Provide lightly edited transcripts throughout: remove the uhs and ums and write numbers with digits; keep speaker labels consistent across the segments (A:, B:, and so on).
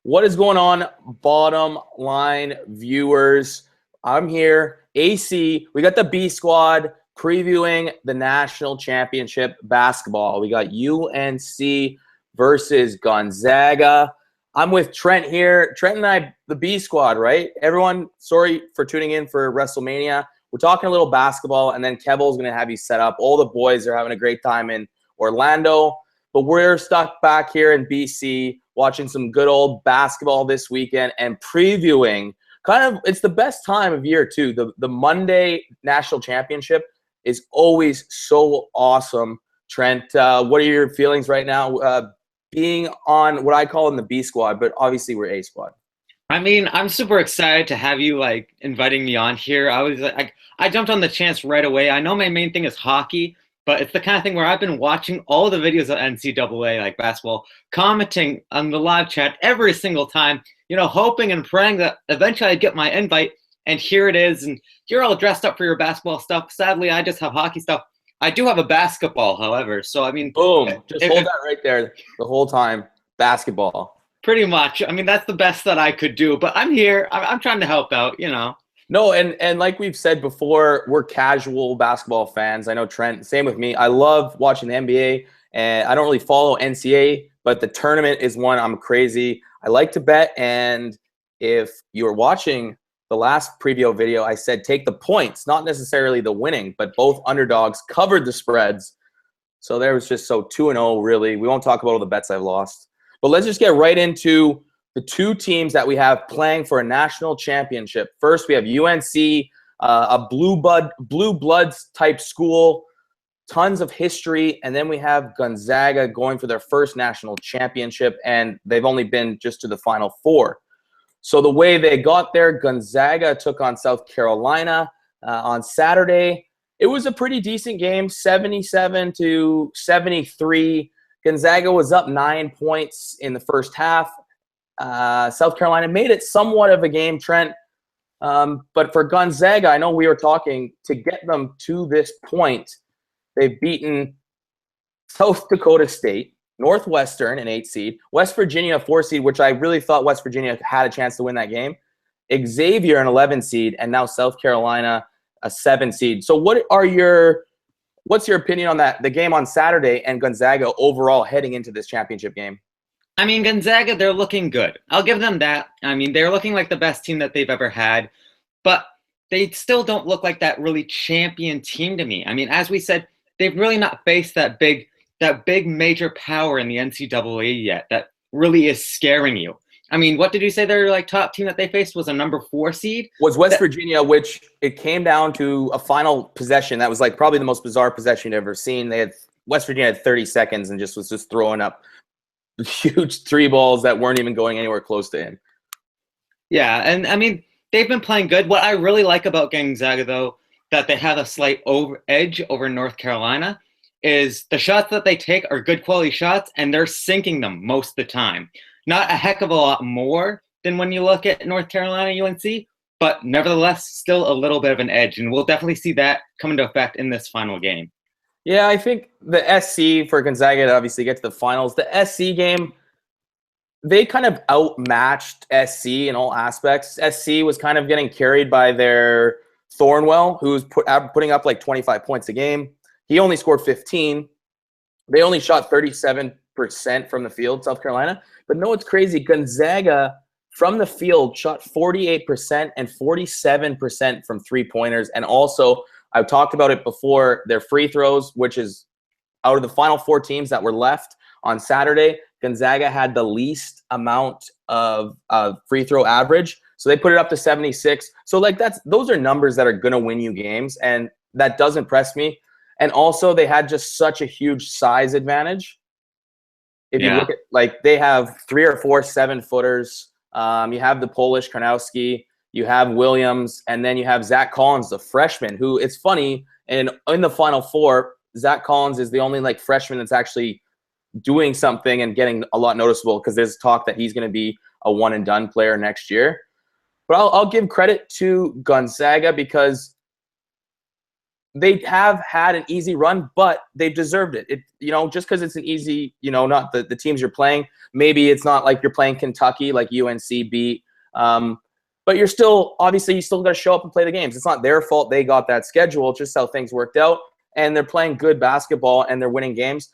A: What is going on, bottom line viewers? I'm here, AC. We got the B squad previewing the national championship basketball. We got UNC versus Gonzaga. I'm with Trent here. Trent and I, the B squad, right? Everyone, sorry for tuning in for WrestleMania. We're talking a little basketball, and then Kevil's going to have you set up. All the boys are having a great time in Orlando, but we're stuck back here in BC watching some good old basketball this weekend and previewing. It's the best time of year, too. The Monday national championship is always so awesome. Trent, what are your feelings right now being on what I call in the B squad, but obviously we're A squad?
B: I mean, I'm super excited to have you inviting me on here. I jumped on the chance right away. I know my main thing is hockey, but it's the kind of thing where I've been watching all the videos of NCAA, like basketball, commenting on the live chat every single time, hoping and praying that eventually I'd get my invite. And here it is. And you're all dressed up for your basketball stuff. Sadly, I just have hockey stuff. I do have a basketball, however. So, I mean,
A: boom, just hold that right there the whole time. Basketball.
B: Pretty much. I mean, that's the best that I could do. But I'm here. I'm trying to help out,
A: No, and like we've said before, we're casual basketball fans. I know Trent, same with me. I love watching the NBA, and I don't really follow NCAA, but the tournament is one I'm crazy. I like to bet, and if you're watching the last preview video, I said take the points, not necessarily the winning, but both underdogs covered the spreads. So there was just 2-0, really. We won't talk about all the bets I've lost. But let's just get right into the two teams that we have playing for a national championship. First, we have UNC, a blue bloods type school, tons of history, and then we have Gonzaga going for their first national championship, and they've only been just to the Final Four. So the way they got there, Gonzaga took on South Carolina on Saturday. It was a pretty decent game, 77-73. Gonzaga was up 9 points in the first half. South Carolina made it somewhat of a game, Trent. But for Gonzaga, I know we were talking to get them to this point. They've beaten South Dakota State, Northwestern, an 8 seed, West Virginia, a 4 seed, which I really thought West Virginia had a chance to win that game, Xavier, an 11 seed, and now South Carolina, a 7 seed. So what's your opinion on the game on Saturday and Gonzaga overall heading into this championship game?
B: I mean, Gonzaga, they're looking good. I'll give them that. I mean, they're looking like the best team that they've ever had, but they still don't look like that really champion team to me. I mean, as we said, they've really not faced that big major power in the NCAA yet that really is scaring you. I mean, what did you say their top team that they faced was a number 4 seed?
A: Was West Virginia, which it came down to a final possession. That was probably the most bizarre possession you've ever seen. West Virginia had 30 seconds and was just throwing up huge 3 balls that weren't even going anywhere close to him.
B: Yeah, and I mean, they've been playing good. What I really like about Gonzaga, though, that they have a slight edge over North Carolina, is the shots that they take are good quality shots, and they're sinking them most of the time. Not a heck of a lot more than when you look at North Carolina, UNC, but nevertheless, still a little bit of an edge, and we'll definitely see that come into effect in this final game.
A: Yeah, I think the SC for Gonzaga to obviously get to the finals. The SC game, they kind of outmatched SC in all aspects. SC was kind of getting carried by their Thornwell, who was putting up 25 points a game. He only scored 15. They only shot 37% from the field, South Carolina. But no, it's crazy. Gonzaga from the field shot 48% and 47% from three-pointers. And also, I've talked about it before, their free throws, which is out of the final 4 teams that were left on Saturday, Gonzaga had the least amount of free throw average. So they put it up to 76. So those are numbers that are going to win you games, and that does impress me. And also, they had just such a huge size advantage. If you look at, they have 3 or 4 7-footers. You have the Polish Karnowski. You have Williams, and then you have Zach Collins, the freshman, who, it's funny, and in the Final Four, Zach Collins is the only freshman that's actually doing something and getting a lot noticeable, because there's talk that he's going to be a one-and-done player next year. But I'll give credit to Gonzaga, because they have had an easy run, but they've deserved it. Just because it's an easy, not the teams you're playing. Maybe it's not like you're playing Kentucky, like UNC beat. But you still got to show up and play the games. It's not their fault they got that schedule, just how things worked out. And they're playing good basketball and they're winning games.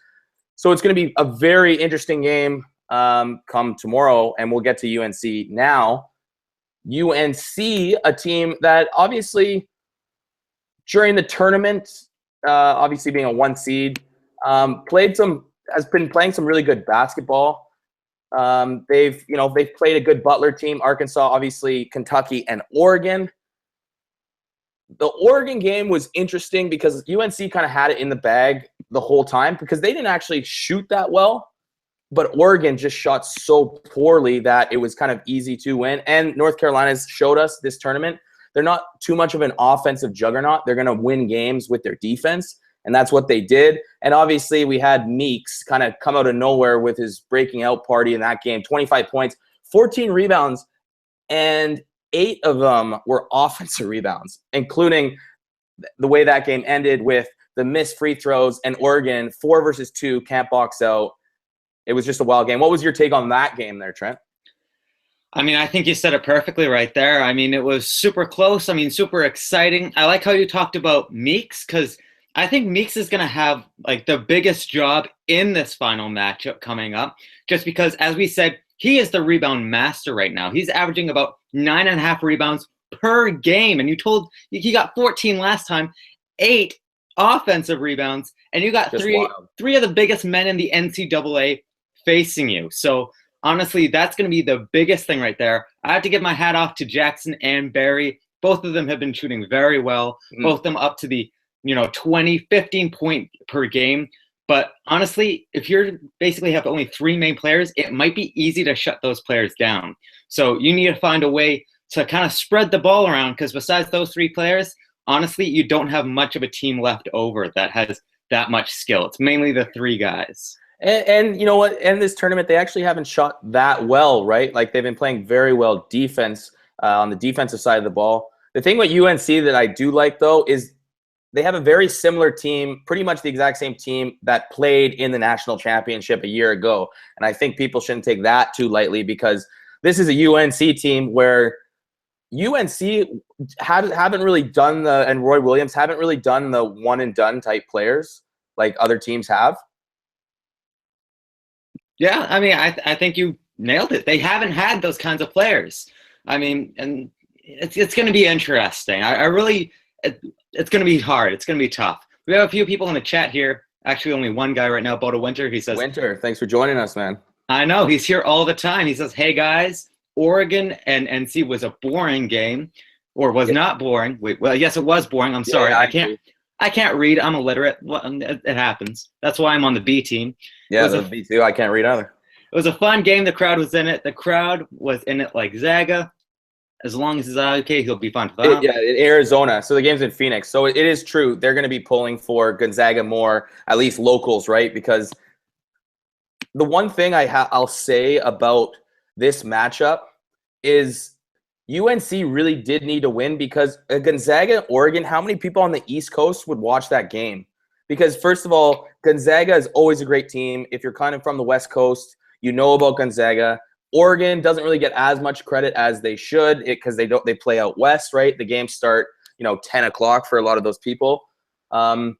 A: So it's going to be a very interesting game come tomorrow, and we'll get to UNC now. UNC, a team that obviously during the tournament, obviously being a 1 seed, has been playing some really good basketball. They've played a good Butler team, Arkansas, obviously Kentucky, and Oregon. The Oregon game was interesting because UNC kind of had it in the bag the whole time because they didn't actually shoot that well, but Oregon just shot so poorly that it was kind of easy to win. And North Carolina's showed us this tournament, they're not too much of an offensive juggernaut. They're going to win games with their defense, and that's what they did. And obviously we had Meeks kind of come out of nowhere with his breaking out party in that game, 25 points, 14 rebounds, and 8 of them were offensive rebounds, including the way that game ended with the missed free throws and Oregon 4 versus 2 can't box out. It was just a wild game. What was your take on that game there, Trent?
B: I mean, I think you said it perfectly right there. I mean, it was super close. I mean, super exciting. I like how you talked about Meeks because I think Meeks is going to have like the biggest job in this final matchup coming up just because, as we said, he is the rebound master right now. He's averaging about 9.5 rebounds per game. And he got 14 last time, 8 offensive rebounds, and you got three of the biggest men in the NCAA facing you. So honestly, that's going to be the biggest thing right there. I have to give my hat off to Jackson and Barry. Both of them have been shooting very well. Both of them up to the 20, 15 point per game. But honestly, if you're basically have only 3 main players, it might be easy to shut those players down. So you need to find a way to kind of spread the ball around because besides those 3 players, honestly, you don't have much of a team left over that has that much skill. It's mainly the 3 guys.
A: And you know what? In this tournament, they actually haven't shot that well, right? Like they've been playing very well defense on the defensive side of the ball. The thing with UNC that I do like, though, is they have a very similar team, pretty much the exact same team that played in the national championship a year ago. And I think people shouldn't take that too lightly because this is a UNC team where UNC haven't really done and Roy Williams haven't really done the one-and-done type players like other teams have.
B: Yeah, I mean, I think you nailed it. They haven't had those kinds of players. I mean, and it's going to be interesting. It's going to be hard. It's going to be tough. We have a few people in the chat here. Actually, only one guy right now, Boda Winter. He says,
A: Winter, thanks for joining us, man.
B: I know. He's here all the time. He says, hey, guys, Oregon and NC was a boring game or was not boring. Wait, well, yes, it was boring. I'm sorry. I can't read. I'm illiterate. It happens. That's why I'm on the B team.
A: Yeah, the B too. I can't read either.
B: It was a fun game. The crowd was in it. The crowd was in it like Zaga. As long as he's okay, he'll be fine.
A: Yeah, in Arizona. So the game's in Phoenix. So it is true. They're going to be pulling for Gonzaga more, at least locals, right? Because the one thing I'll say about this matchup is UNC really did need to win because Gonzaga, Oregon, how many people on the East Coast would watch that game? Because first of all, Gonzaga is always a great team. If you're kind of from the West Coast, you know about Gonzaga. Oregon doesn't really get as much credit as they should because they play out west, right? The games start 10 o'clock for a lot of those people. But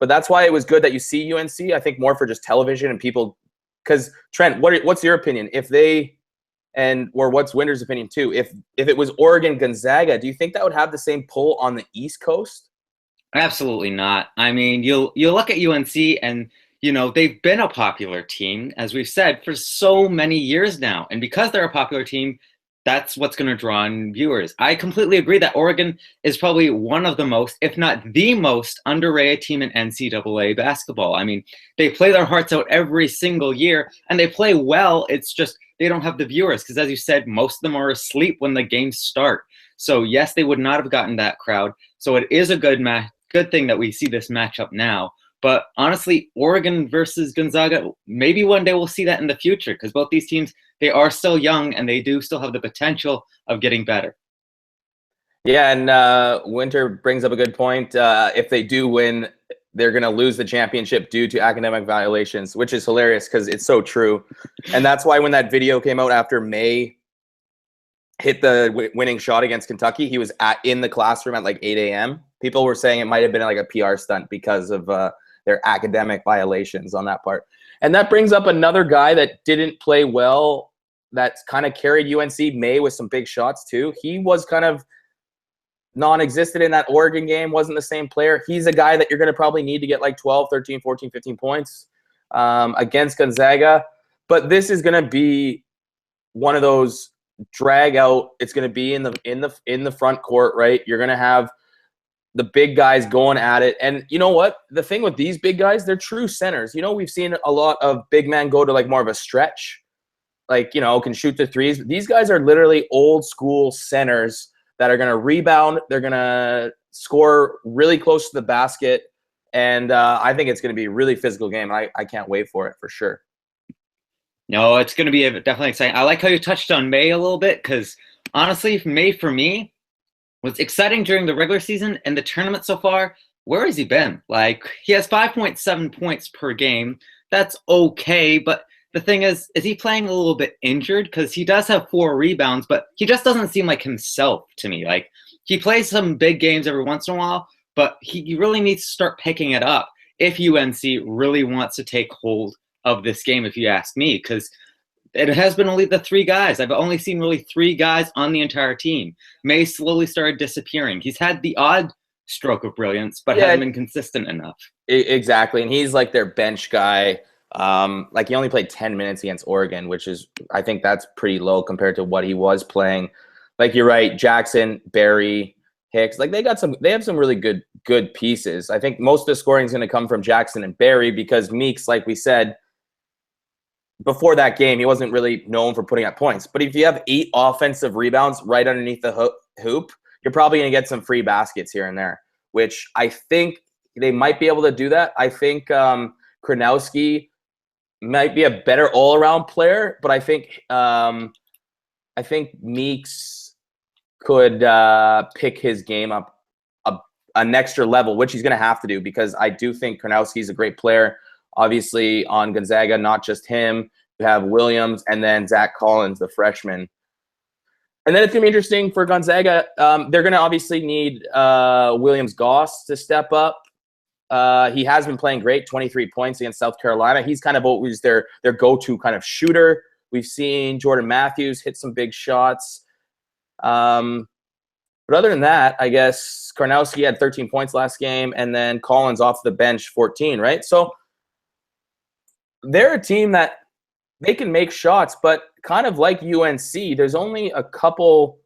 A: that's why it was good that you see UNC. I think more for just television and people. Because Trent, what's your opinion? Or what's Winter's opinion too? If it was Oregon Gonzaga, do you think that would have the same pull on the East Coast?
B: Absolutely not. I mean, you'll look at UNC and they've been a popular team, as we've said, for so many years now. And because they're a popular team, that's what's going to draw in viewers. I completely agree that Oregon is probably one of the most, if not the most, underrated team in NCAA basketball. I mean, they play their hearts out every single year, and they play well. It's just they don't have the viewers because, as you said, most of them are asleep when the games start. So, yes, they would not have gotten that crowd. So it is a good thing that we see this matchup now. But honestly, Oregon versus Gonzaga, maybe one day we'll see that in the future because both these teams, they are still young and they do still have the potential of getting better.
A: Yeah, and Winter brings up a good point. If they do win, they're going to lose the championship due to academic violations, which is hilarious because it's so true. And that's why when that video came out after May hit the winning shot against Kentucky, he was in the classroom at like 8 a.m. People were saying it might have been like a PR stunt because of their academic violations on that part. And that brings up another guy that didn't play well, that's kind of carried UNC, May, with some big shots too. He was kind of non-existent in that Oregon game, wasn't the same player. He's a guy that you're going to probably need to get like 12, 13, 14, 15 points against Gonzaga. But this is going to be one of those drag out. It's going to be in the front court, right? You're going to have the big guys going at it. And you know what? The thing with these big guys, they're true centers. You know, we've seen a lot of big men go to like more of a stretch, like, you know, can shoot the threes. These guys are literally old school centers that are going to rebound. They're going to score really close to the basket. And I think it's going to be a really physical game. I can't wait for it for sure.
B: No, it's going to be definitely exciting. I like how you touched on May a little bit because honestly, May for me was exciting during the regular season and the tournament so far. Where has he been? Like, he has 5.7 points per game. That's okay, but the thing is he playing a little bit injured? Because he does have 4 rebounds, but he just doesn't seem like himself to me. Like, he plays some big games every once in a while, but he really needs to start picking it up if UNC really wants to take hold of this game, if you ask me, because it has been only the 3 guys. I've only seen really 3 guys on the entire team. May slowly started disappearing. He's had the odd stroke of brilliance, but hasn't been consistent enough.
A: Exactly, and he's like their bench guy. Like, he only played 10 minutes against Oregon, which is, I think that's pretty low compared to what he was playing. Like, you're right, Jackson, Barry, Hicks, like they have some really good pieces. I think most of the scoring is going to come from Jackson and Barry because Meeks, like we said, before that game, he wasn't really known for putting up points. But if you have 8 offensive rebounds right underneath the hoop, you're probably going to get some free baskets here and there, which I think they might be able to do that. I think Kronowski might be a better all-around player, but I think Meeks could pick his game up an extra level, which he's going to have to do because I do think Kronowski is a great player. Obviously, on Gonzaga, not just him. You have Williams and then Zach Collins, the freshman. And then it's going to be interesting for Gonzaga. They're going to obviously need Williams-Goss to step up. He has been playing great, 23 points against South Carolina. He's kind of always their go-to kind of shooter. We've seen Jordan Matthews hit some big shots. But other than that, I guess Karnowski had 13 points last game, and then Collins off the bench 14, right? So they're a team that they can make shots, but kind of like UNC, there's only a couple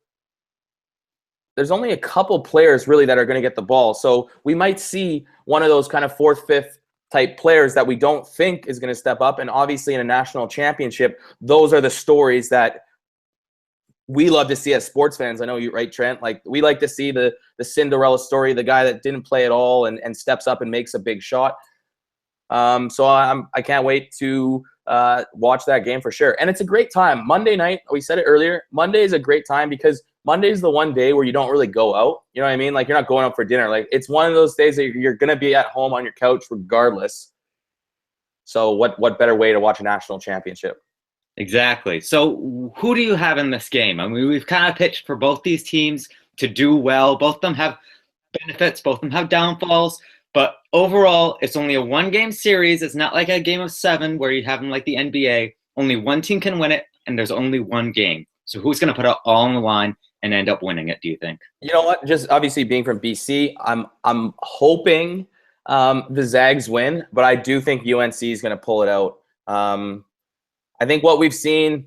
A: players really that are going to get the ball. So we might see one of those kind of 4th, 5th type players that we don't think is going to step up. And obviously in a national championship, those are the stories that we love to see as sports fans. I know you're right, Trent. Like, we like to see the Cinderella story, the guy that didn't play at all and steps up and makes a big shot. So I can't wait to watch that game for sure. And it's a great time. Monday night, we said it earlier, Monday is a great time because Monday is the one day where you don't really go out. You know what I mean? Like, you're not going out for dinner. Like, it's one of those days that you're going to be at home on your couch regardless. So what better way to watch a national championship?
B: Exactly. So who do you have in this game? I mean, we've kind of pitched for both these teams to do well. Both of them have benefits. Both of them have downfalls. But overall, it's only a 1-game series. It's not like a game of 7 where you have them like the NBA. Only one team can win it, and there's only one game. So who's going to put it all on the line and end up winning it, do you think?
A: You know what? Just obviously being from BC, I'm hoping the Zags win, but I do think UNC is going to pull it out. I think what we've seen,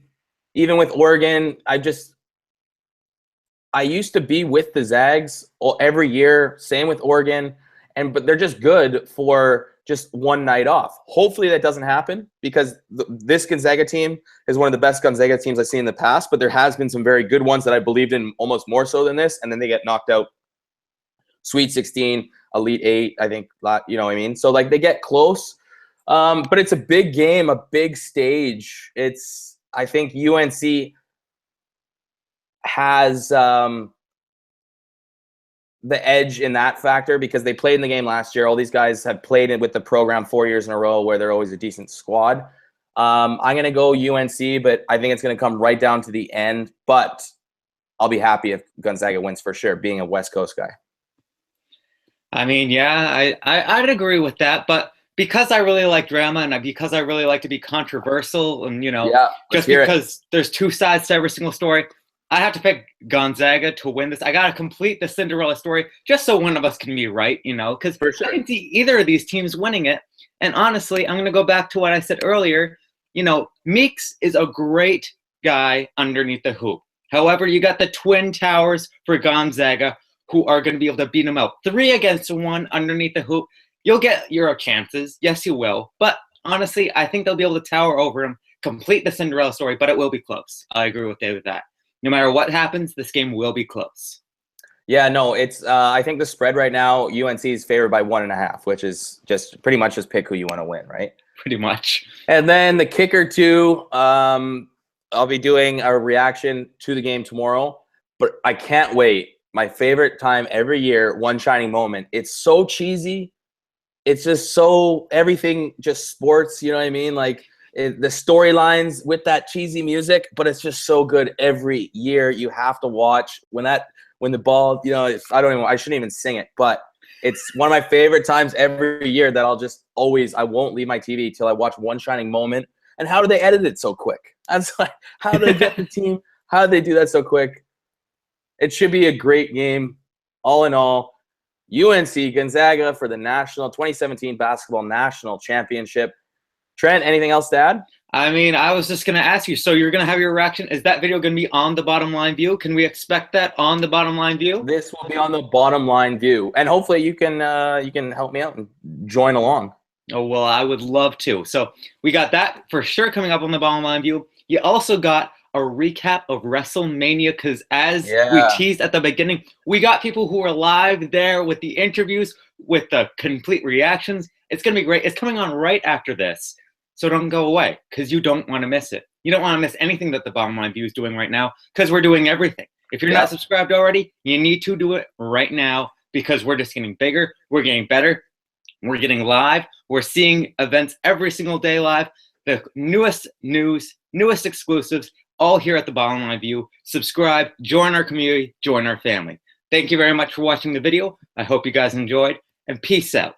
A: even with Oregon, I used to be with the Zags every year, same with Oregon, but they're just good for just one night off. Hopefully that doesn't happen because this Gonzaga team is one of the best Gonzaga teams I've seen in the past, but there has been some very good ones that I believed in almost more so than this, and then they get knocked out. Sweet 16, Elite 8, I think, you know what I mean? So, like, they get close. But it's a big game, a big stage. I think UNC has the edge in that factor because they played in the game last year. All these guys have played it with the program 4 years in a row where they're always a decent squad. I'm going to go UNC, but I think it's going to come right down to the end. But I'll be happy if Gonzaga wins for sure, being a West Coast guy.
B: I mean, yeah, I'd agree with that. But because I really like drama and because I really like to be controversial and, you know, just because there's two sides to every single story, I have to pick Gonzaga to win this. I got to complete the Cinderella story just so one of us can be right, you know, because I can see either of these teams winning it. And honestly, I'm going to go back to what I said earlier. You know, Meeks is a great guy underneath the hoop. However, you got the Twin Towers for Gonzaga who are going to be able to beat them out. 3 against 1 underneath the hoop. You'll get your chances. Yes, you will. But honestly, I think they'll be able to tower over them, complete the Cinderella story, but it will be close. I agree with David with that. No matter what happens, this game will be close.
A: Yeah, no, it's I think the spread right now, UNC is favored by 1.5, which is just pretty much just pick who you want to win, right?
B: Pretty much.
A: And then the kicker too, I'll be doing a reaction to the game tomorrow, but I can't wait. My favorite time every year, one shining moment. It's so cheesy. It's just so everything just sports, you know what I mean? Like the storylines with that cheesy music, but it's just so good every year. You have to watch when the ball, you know, I shouldn't even sing it, but it's one of my favorite times every year that I won't leave my TV till I watch one shining moment. And how do they edit it so quick? That's like, how do they get the team? How do they do that so quick? It should be a great game. All in all, UNC Gonzaga for the 2017 Basketball National Championship. Trent, anything else to add?
B: I mean, I was just going to ask you, so you're going to have your reaction. Is that video going to be on the Bottom Line View? Can we expect that on the Bottom Line View?
A: This will be on the Bottom Line View. And hopefully you can help me out and join along.
B: Oh, well, I would love to. So we got that for sure coming up on the Bottom Line View. You also got a recap of WrestleMania because as we teased at the beginning, we got people who are live there with the interviews, with the complete reactions. It's going to be great. It's coming on right after this. So don't go away because you don't want to miss it. You don't want to miss anything that the Bottom Line View is doing right now because we're doing everything. If you're not subscribed already, you need to do it right now because we're just getting bigger. We're getting better. We're getting live. We're seeing events every single day live. The newest news, newest exclusives, all here at the Bottom Line View. Subscribe, join our community, join our family. Thank you very much for watching the video. I hope you guys enjoyed, and peace out.